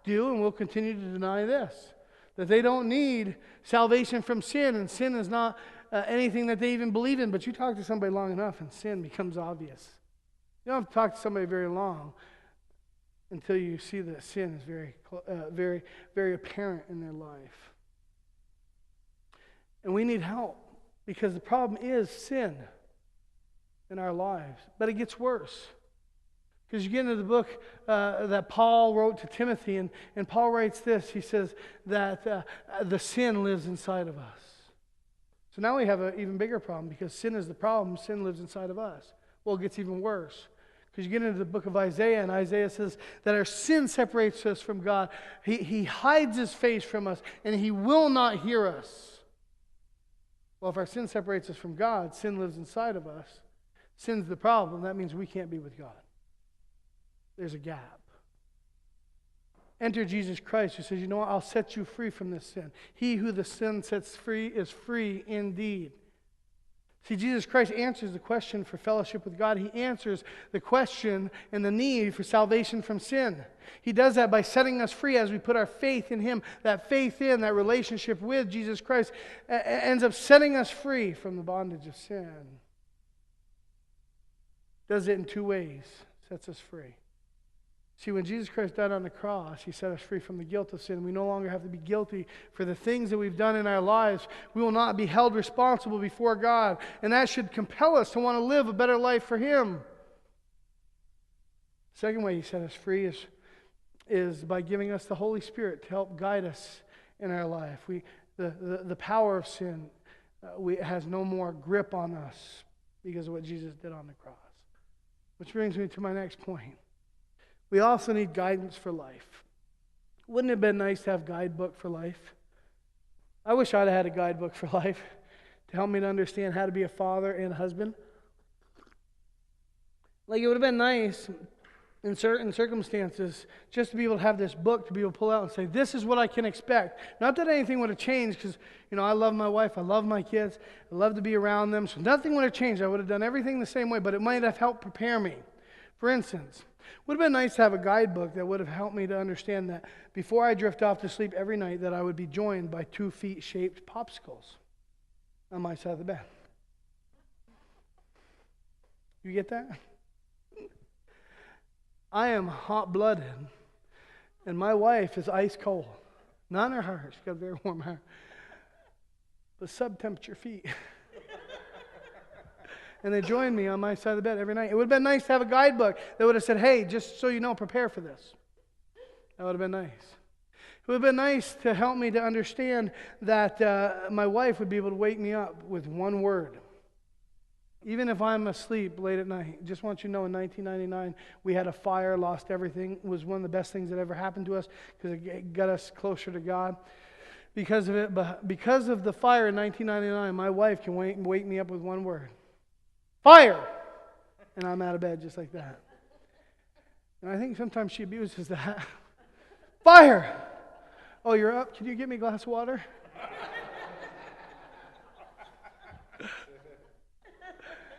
do, and will continue to deny this. That they don't need salvation from sin, and sin is not anything that they even believe in. But you talk to somebody long enough, and sin becomes obvious. You don't have to talk to somebody very long until you see that sin is very, very apparent in their life. And we need help because the problem is sin in our lives. But it gets worse. Because you get into the book that Paul wrote to Timothy, and Paul writes this. He says that the sin lives inside of us. So now we have an even bigger problem, because sin is the problem. Sin lives inside of us. Well, it gets even worse. Because you get into the book of Isaiah, and Isaiah says that our sin separates us from God. He hides his face from us, and he will not hear us. Well, if our sin separates us from God, sin lives inside of us. Sin's the problem. That means we can't be with God. There's a gap. Enter Jesus Christ, who says, you know what, I'll set you free from this sin. He who the sin sets free is free indeed. See, Jesus Christ answers the question for fellowship with God. He answers the question and the need for salvation from sin. He does that by setting us free as we put our faith in Him. That faith in, that relationship with Jesus Christ ends up setting us free from the bondage of sin. Does it in two ways. Sets us free. See, when Jesus Christ died on the cross, He set us free from the guilt of sin. We no longer have to be guilty for the things that we've done in our lives. We will not be held responsible before God. And that should compel us to want to live a better life for Him. The second way He set us free is by giving us the Holy Spirit to help guide us in our life. The power of sin has no more grip on us because of what Jesus did on the cross. Which brings me to my next point. We also need guidance for life. Wouldn't it have been nice to have a guidebook for life? I wish I'd have had a guidebook for life to help me to understand how to be a father and a husband. Like, it would have been nice in certain circumstances just to be able to have this book to be able to pull out and say, this is what I can expect. Not that anything would have changed, because, I love my wife, I love my kids, I love to be around them, so nothing would have changed. I would have done everything the same way, but it might have helped prepare me. For instance, it would have been nice to have a guidebook that would have helped me to understand that before I drift off to sleep every night, that I would be joined by 2 feet-shaped popsicles on my side of the bed. You get that? I am hot-blooded, and my wife is ice cold. Not in her heart. She's got a very warm heart. But sub-temperature feet. And they joined me on my side of the bed every night. It would have been nice to have a guidebook that would have said, hey, just so you know, prepare for this. That would have been nice. It would have been nice to help me to understand that my wife would be able to wake me up with one word. Even if I'm asleep late at night. Just want you to know, in 1999, we had a fire, lost everything. It was one of the best things that ever happened to us because it got us closer to God. Because of it, but because of the fire in 1999, my wife can wake me up with one word. Fire! And I'm out of bed just like that. And I think sometimes she abuses that. Fire! Oh, you're up? Can you get me a glass of water?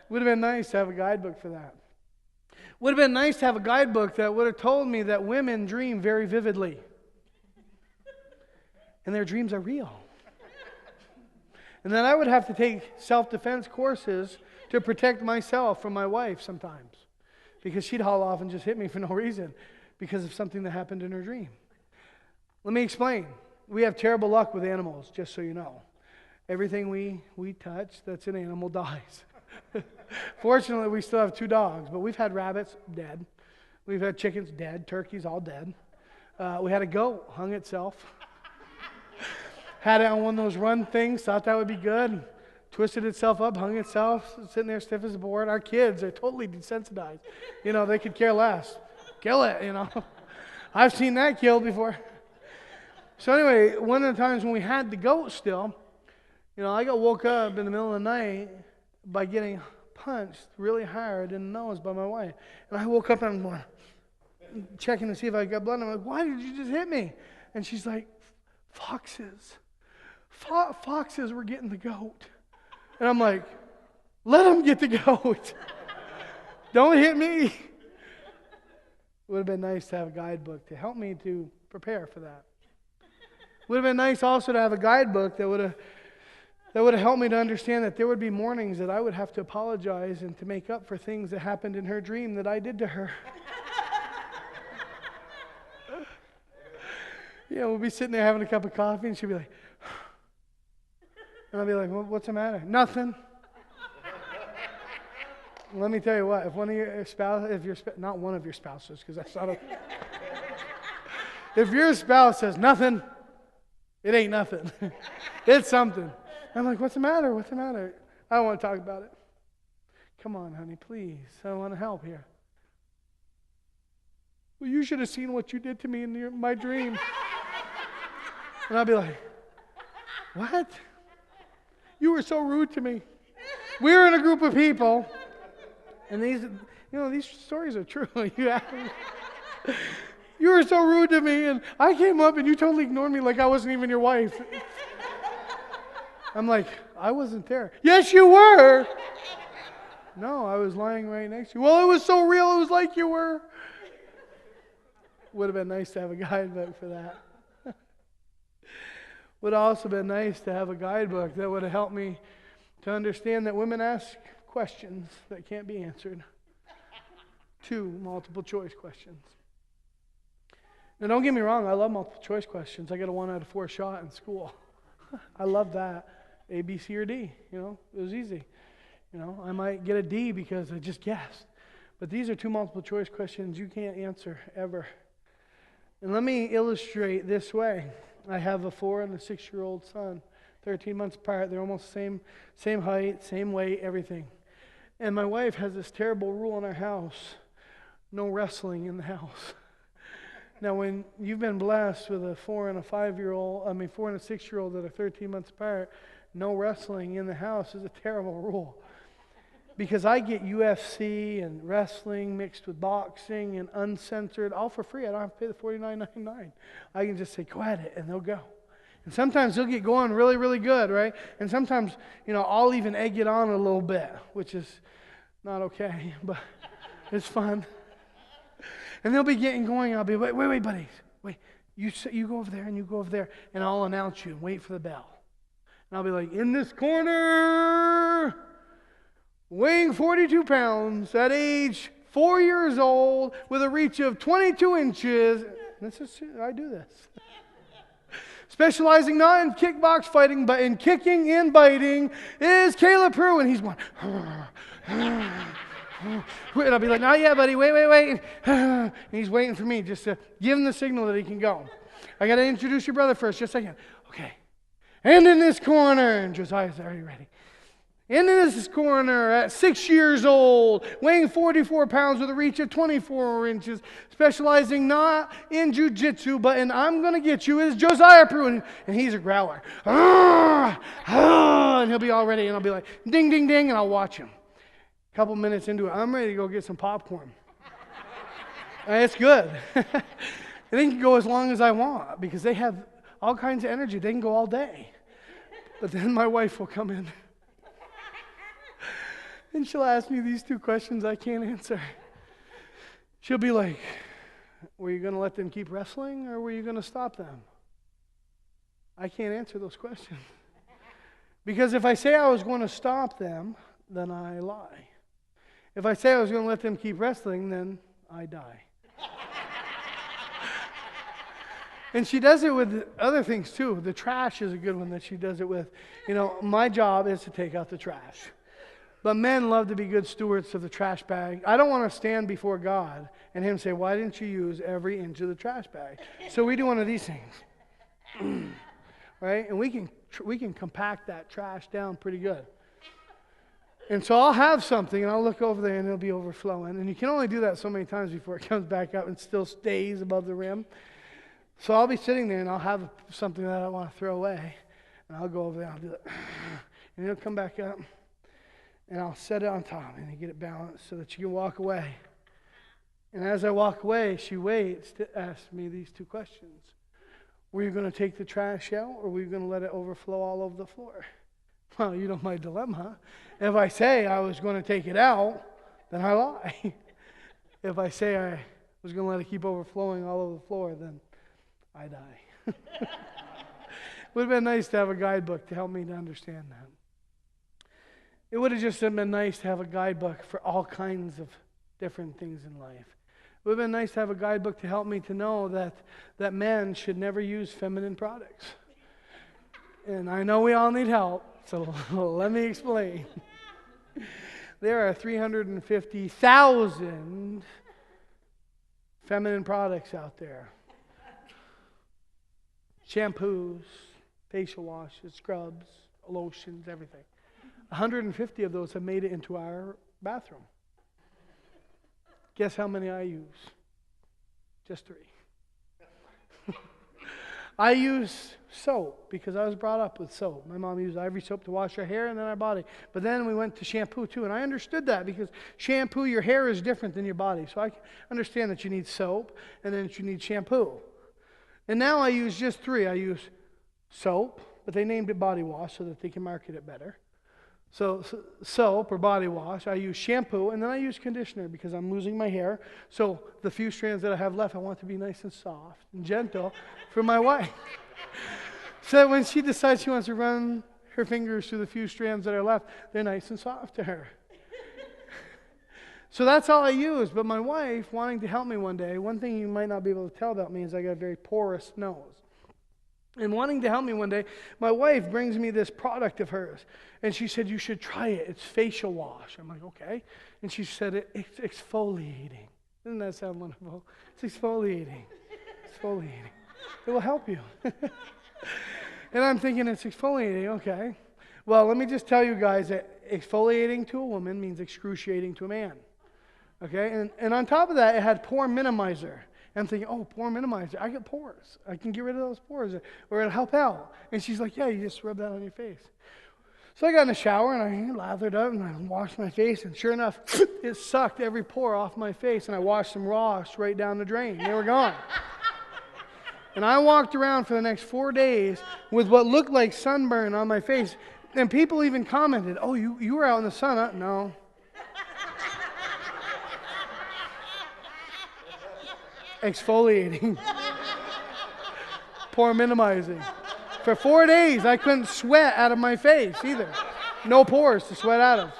Would have been nice to have a guidebook for that. Would have been nice to have a guidebook that would have told me that women dream very vividly. And their dreams are real. And then I would have to take self-defense courses to protect myself from my wife sometimes. Because she'd haul off and just hit me for no reason because of something that happened in her dream. Let me explain. We have terrible luck with animals, just so you know. Everything we touch that's an animal dies. Fortunately, we still have 2 dogs, but we've had rabbits dead. We've had chickens dead, turkeys all dead. We had a goat, hung itself. Had it on one of those run things, thought that would be good. Twisted itself up, hung itself, sitting there stiff as a board. Our kids are totally desensitized. They could care less. Kill it, I've seen that killed before. So anyway, one of the times when we had the goat still, I got woke up in the middle of the night by getting punched really hard in the nose by my wife. And I woke up and I'm going, checking to see if I got blood. And I'm like, why did you just hit me? And she's like, foxes. Foxes were getting the goat. And I'm like, let them get the goat. Don't hit me. It would have been nice to have a guidebook to help me to prepare for that. It would have been nice also to have a guidebook that would have helped me to understand that there would be mornings that I would have to apologize and to make up for things that happened in her dream that I did to her. We'll be sitting there having a cup of coffee and she'll be like, and I'll be like, what's the matter? Nothing. Let me tell you what, if one of your spouse, not one of your spouses, because that's not okay. If your spouse says nothing, it ain't nothing. It's something. I'm like, what's the matter? What's the matter? I don't want to talk about it. Come on, honey, please. I want to help here. Well, you should have seen what you did to me in my dream. And I'll be like, what? You were so rude to me. We were in a group of people, and these stories are true. You were so rude to me, and I came up, and you totally ignored me like I wasn't even your wife. I'm like, I wasn't there. Yes, you were. No, I was lying right next to you. Well, it was so real, it was like you were. Would have been nice to have a guidebook for that. Would have also been nice to have a guidebook that would have helped me to understand that women ask questions that can't be answered. 2 multiple choice questions. Now, don't get me wrong, I love multiple choice questions. I got a 1 out of 4 shot in school. I love that. A, B, C, or D. It was easy. I might get a D because I just guessed. But these are 2 multiple choice questions you can't answer ever. And let me illustrate this way. I have a 4 and a 6-year-old son, 13 months apart. They're almost same height, same weight, everything. And my wife has this terrible rule in our house: no wrestling in the house. Now, when you've been blessed with a 4 and a 5-year-old, 4 and a 6-year-old that are 13 months apart, no wrestling in the house is a terrible rule. Because I get UFC and wrestling mixed with boxing and uncensored, all for free. I don't have to pay the $49.99. I can just say, go at it, and they'll go. And sometimes they'll get going really, really good, right? And sometimes, I'll even egg it on a little bit, which is not okay, but it's fun. And they'll be getting going. I'll be, wait, buddies. Wait, you go over there and you go over there. And I'll announce you and wait for the bell. And I'll be like, in this corner, weighing 42 pounds, at age 4 years old, with a reach of 22 inches. I do this. Specializing not in kickbox fighting, but in kicking and biting, is Caleb Prue. And he's going, and I'll be like, not yet, buddy, wait. And he's waiting for me just to give him the signal that he can go. I got to introduce your brother first, just a second. Okay. And in this corner, and Josiah's already ready. And in this corner, at 6 years old, weighing 44 pounds with a reach of 24 inches, specializing not in jiu-jitsu, but in I'm going to get you, is Josiah Prue. And he's a growler. And he'll be all ready, and I'll be like, ding, ding, ding, and I'll watch him. A couple minutes into it, I'm ready to go get some popcorn. It's good. It can go as long as I want because they have all kinds of energy. They can go all day. But then my wife will come in. And she'll ask me these 2 questions I can't answer. She'll be like, were you going to let them keep wrestling or were you going to stop them? I can't answer those questions. Because if I say I was going to stop them, then I lie. If I say I was going to let them keep wrestling, then I die. And she does it with other things too. The trash is a good one that she does it with. My job is to take out the trash. But men love to be good stewards of the trash bag. I don't want to stand before God and Him say, why didn't you use every inch of the trash bag? So we do one of these things. Right? And we can compact that trash down pretty good. And so I'll have something, and I'll look over there, and it'll be overflowing. And you can only do that so many times before it comes back up and still stays above the rim. So I'll be sitting there, and I'll have something that I want to throw away. And I'll go over there, and I'll do that. And it'll come back up. And I'll set it on top, and you get it balanced so that you can walk away. And as I walk away, she waits to ask me these 2 questions. Were you going to take the trash out, or were you going to let it overflow all over the floor? Well, you know my dilemma. If I say I was going to take it out, then I lie. If I say I was going to let it keep overflowing all over the floor, then I die. Would have been nice to have a guidebook to help me to understand that. It would have just been nice to have a guidebook for all kinds of different things in life. It would have been nice to have a guidebook to help me to know that men should never use feminine products. And I know we all need help, so let me explain. There are 350,000 feminine products out there. Shampoos, facial washes, scrubs, lotions, everything. 150 of those have made it into our bathroom. Guess how many I use? Just 3. I use soap because I was brought up with soap. My mom used Ivory soap to wash our hair and then our body. But then we went to shampoo too, and I understood that because shampoo, your hair is different than your body. So I understand that you need soap and then that you need shampoo. And now I use just 3. I use soap, but they named it body wash so that they can market it better. So soap or body wash, I use shampoo, and then I use conditioner because I'm losing my hair. So the few strands that I have left, I want to be nice and soft and gentle for my wife. So that when she decides she wants to run her fingers through the few strands that are left, they're nice and soft to her. So that's all I use. But my wife, wanting to help me one day, one thing you might not be able to tell about me is I got a very porous nose. And wanting to help me one day, my wife brings me this product of hers. And she said, you should try it. It's facial wash. I'm like, okay. And she said, it's exfoliating. Doesn't that sound wonderful? It's exfoliating. Exfoliating. It will help you. And I'm thinking it's exfoliating. Okay. Well, let me just tell you guys that exfoliating to a woman means excruciating to a man. Okay. And on top of that, it had pore minimizer. I'm thinking, oh, pore minimizer. I get pores. I can get rid of those pores, or it'll help out. And she's like, yeah, you just rub that on your face. So I got in the shower, and I lathered up, and I washed my face, and sure enough, it sucked every pore off my face, and I washed them raw straight down the drain. They were gone. And I walked around for the next 4 days with what looked like sunburn on my face, and people even commented, oh, you were out in the sun, huh? No. Exfoliating. Pore minimizing. For 4 days, I couldn't sweat out of my face either. No pores to sweat out of.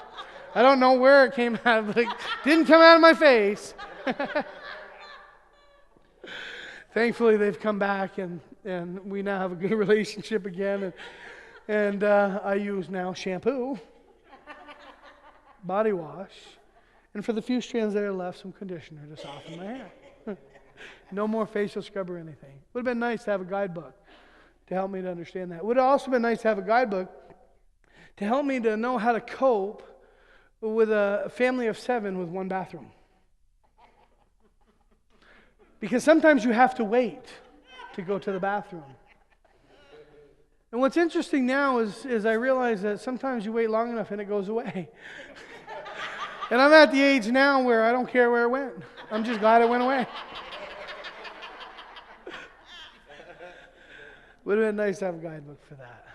I don't know where it came out of, but it didn't come out of my face. Thankfully, they've come back, and we now have a good relationship again. And I use now shampoo, body wash, and for the few strands that are left, some conditioner to soften my hair. No more facial scrub or anything. Would have been nice to have a guidebook to help me to understand that. Would have also been nice to have a guidebook to help me to know how to cope with a family of 7 with 1 bathroom. Because sometimes you have to wait to go to the bathroom. And what's interesting now is I realize that sometimes you wait long enough and it goes away. And I'm at the age now where I don't care where it went. I'm just glad it went away. Would have been nice to have a guidebook for that.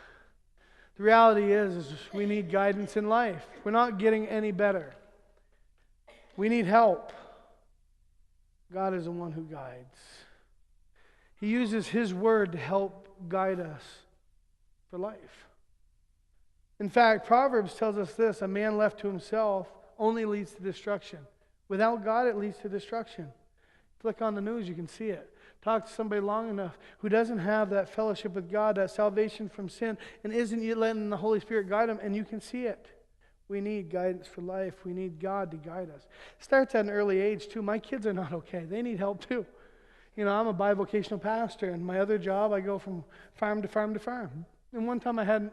The reality is we need guidance in life. We're not getting any better. We need help. God is the one who guides. He uses His Word to help guide us for life. In fact, Proverbs tells us this: a man left to himself only leads to destruction. Without God, it leads to destruction. Click on the news, you can see it. Talk to somebody long enough who doesn't have that fellowship with God, that salvation from sin, and isn't yet letting the Holy Spirit guide them, and you can see it. We need guidance for life. We need God to guide us. It starts at an early age, too. My kids are not okay. They need help, too. You know, I'm a bivocational pastor, and my other job, I go from farm to farm to farm. And one time I had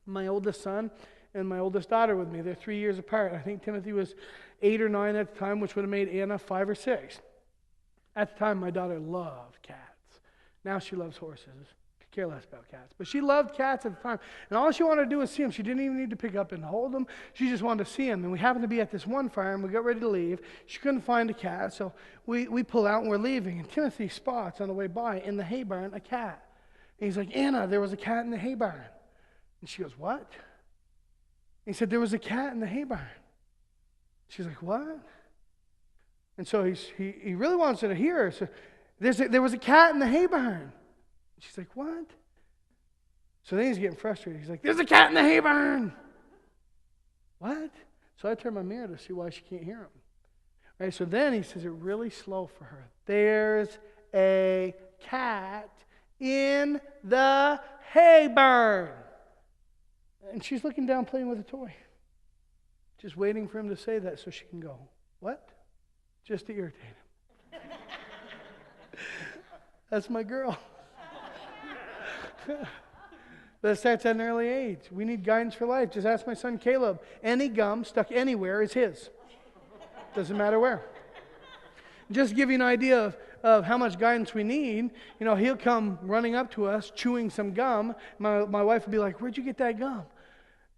my oldest son and my oldest daughter with me. They're 3 years apart. I think Timothy was 8 or 9 at the time, which would have made Anna 5 or 6. At the time, my daughter loved cats. Now she loves horses. Could care less about cats. But she loved cats at the time. And all she wanted to do was see them. She didn't even need to pick up and hold them. She just wanted to see them. And we happened to be at this one farm. We got ready to leave. She couldn't find a cat. So we pull out and we're leaving. And Timothy spots on the way by in the hay barn a cat. And he's like, Anna, there was a cat in the hay barn. And she goes, what? And he said, there was a cat in the hay barn. She's like, what? And so he really wants her to hear her. So there was a cat in the hay barn. She's like, what? So then he's getting frustrated. He's like, there's a cat in the hay barn. What? So I turn my mirror to see why she can't hear him. Right, so then he says it really slow for her. There's a cat in the hay barn. And she's looking down playing with a toy. Just waiting for him to say that so she can go. What? Just to irritate him. That's my girl. But it starts at an early age. We need guidance for life. Just ask my son Caleb. Any gum stuck anywhere is his. Doesn't matter where. Just to give you an idea of how much guidance we need, he'll come running up to us, chewing some gum. My wife would be like, "Where'd you get that gum?"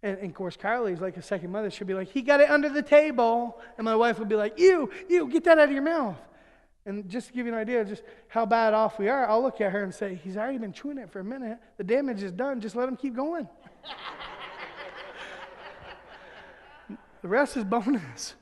And of course, Kylie's like a second mother. She'll be like, "He got it under the table." And my wife would be like, "Ew, get that out of your mouth." And just to give you an idea of just how bad off we are, I'll look at her and say, "He's already been chewing it for a minute. The damage is done. Just let him keep going." The rest is bonus.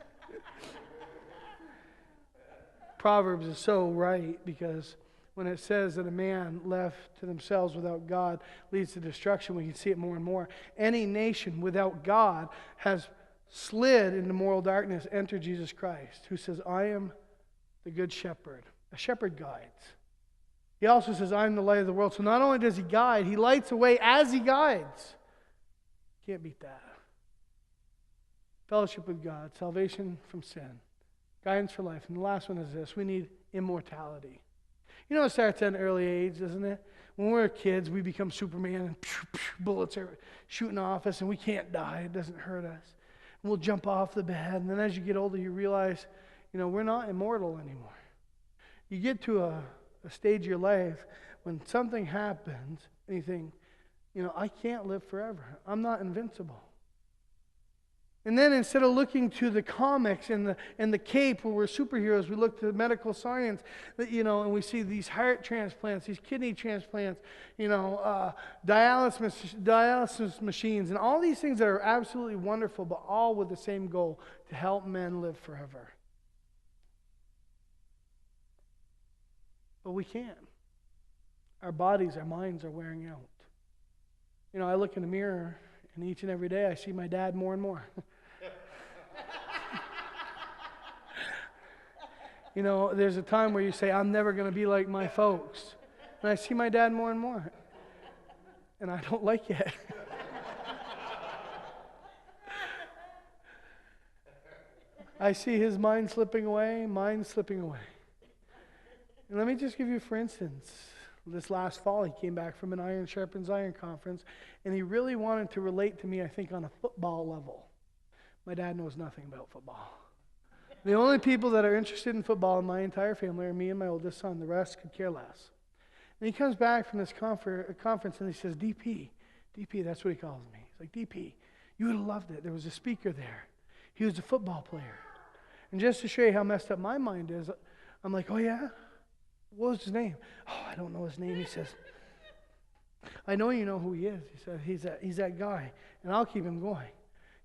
Proverbs is so right, because when it says that a man left to themselves without God leads to destruction, we can see it more and more. Any nation without God has slid into moral darkness. Enter Jesus Christ, who says, "I am the good shepherd." A shepherd guides. He also says, "I am the light of the world." So not only does he guide, he lights the way as he guides. Can't beat that. Fellowship with God, salvation from sin, guidance for life. And the last one is this: we need immortality. It starts at an early age, doesn't it? When we're kids, we become Superman, and bullets are shooting off us, and we can't die. It doesn't hurt us. And we'll jump off the bed. And then as you get older, you realize, we're not immortal anymore. You get to a stage of your life when something happens, and you think, I can't live forever. I'm not invincible. And then instead of looking to the comics and the cape where we're superheroes, we look to medical science, and we see these heart transplants, these kidney transplants, dialysis machines, and all these things that are absolutely wonderful, but all with the same goal: to help men live forever. But we can't. Our bodies, our minds are wearing out. I look in the mirror, and each and every day I see my dad more and more. There's a time where you say, "I'm never going to be like my folks." And I see my dad more and more. And I don't like it. I see his mind slipping away, mine slipping away. And let me just give you, for instance, this last fall he came back from an Iron Sharpens Iron conference, and he really wanted to relate to me, I think, on a football level. My dad knows nothing about football. The only people that are interested in football in my entire family are me and my oldest son. The rest could care less. And he comes back from this conference and he says, DP, that's what he calls me. He's like, "DP, you would have loved it. There was a speaker there. He was a football player." And just to show you how messed up my mind is, I'm like, "Oh yeah? What was his name?" "Oh, I don't know his name." He says, "I know you know who he is." He said, he's that guy, and I'll keep him going.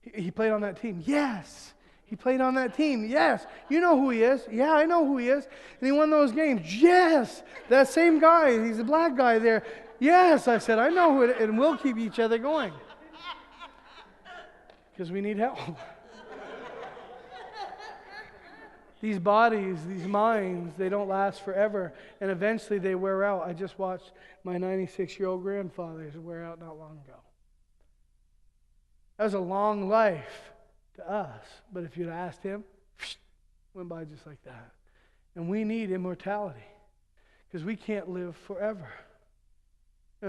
He played on that team." "Yes, he played on that team." "Yes, you know who he is." "Yeah, I know who he is. And he won those games." "Yes, that same guy. He's a black guy there." "Yes," I said, "I know who it is." And we'll keep each other going. Because we need help. These bodies, these minds, they don't last forever. And eventually they wear out. I just watched my 96-year-old grandfather's wear out not long ago. That was a long life to us. But if you'd asked him, went by just like that. And we need immortality. Because we can't live forever.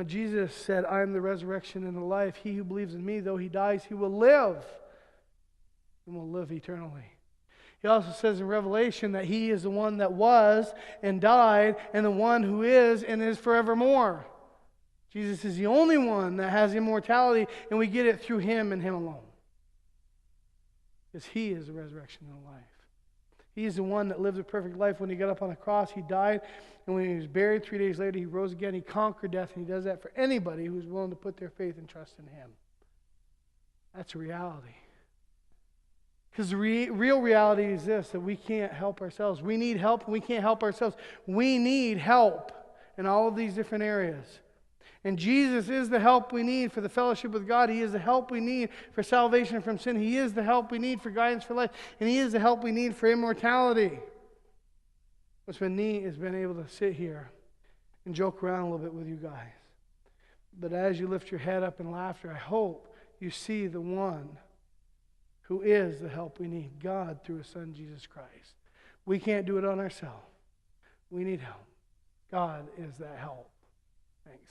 Jesus said, "I am the resurrection and the life. He who believes in me, though he dies, he will live. And will live eternally." He also says in Revelation that he is the one that was and died, and the one who is and is forevermore. Jesus is the only one that has immortality, and we get it through him and him alone. Because he is the resurrection and the life. He is the one that lived a perfect life. When he got up on the cross, he died, and when he was buried 3 days later, he rose again. He conquered death, and he does that for anybody who is willing to put their faith and trust in him. That's a reality. Because the real reality is this, that we can't help ourselves. We need help, and we can't help ourselves. We need help in all of these different areas. And Jesus is the help we need for the fellowship with God. He is the help we need for salvation from sin. He is the help we need for guidance for life. And he is the help we need for immortality. What's been neat has been able to sit here and joke around a little bit with you guys. But as you lift your head up in laughter, I hope you see the one who is the help we need, God through His Son, Jesus Christ. We can't do it on ourselves. We need help. God is that help. Thanks.